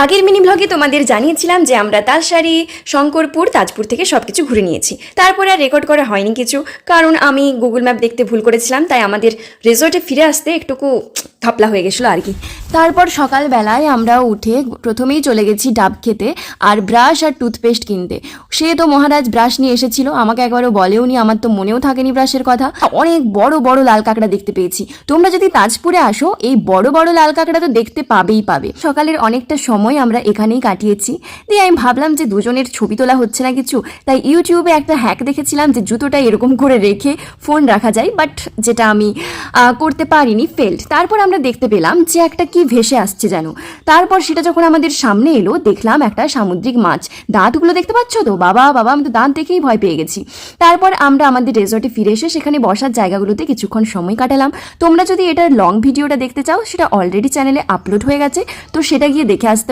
আগের মিনি ব্লগে তোমাদের জানিয়েছিলাম যে আমরা তালসারি, শঙ্করপুর, তাজপুর থেকে সব কিছু ঘুরে নিয়েছি। তারপরে আর রেকর্ড করা হয়নি কিছু, কারণ আমি গুগল ম্যাপ দেখতে ভুল করেছিলাম, তাই আমাদের রিসর্টে ফিরে আসতে একটুকু থাপলা হয়ে গেছিলো আর কি। তারপর সকালবেলায় আমরা উঠে প্রথমেই চলে গেছি ডাব খেতে আর ব্রাশ আর টুথপেস্ট কিনতে। সে তো মহারাজ ব্রাশ নিয়ে এসেছিল, আমাকে একবারও বলেও নি, আমার তো মনেও থাকেনি ব্রাশের কথা। অনেক বড় বড় লাল কাঁকড়া দেখতে পেয়েছি। তোমরা যদি তাজপুরে আসো এই বড় বড় লাল কাঁকড়া তো দেখতে পাবেই পাবে। সকালের অনেকটা সময় আমরা এখানেই কাটিয়েছি। দিয়ে আমি ভাবলাম যে দুজনের ছবি তোলা হচ্ছে না কিছু, তাই ইউটিউবে একটা হ্যাক দেখেছিলাম যে জুতোটা এরকম করে রেখে ফোন রাখা যায়, বাট যেটা আমি করতে পারিনি, ফেল্ড। তারপর আমরা দেখতে পেলাম যে একটা কি ভেসে আসছে যেন। তারপর সেটা যখন আমাদের সামনে এলো দেখলাম একটা সামুদ্রিক মাছ। দাঁতগুলো দেখতে পাচ্ছ তো? বাবা বাবা, আমি তো দাঁত দেখেই ভয় পেয়ে গেছি। তারপর আমরা আমাদের রিসর্টে ফিরে এসে সেখানে বসার জায়গাগুলোতে কিছুক্ষণ সময় কাটালাম। তোমরা যদি এটার লং ভিডিওটা দেখতে চাও সেটা অলরেডি চ্যানেলে আপলোড হয়ে গেছে, তো সেটা গিয়ে দেখে আসতে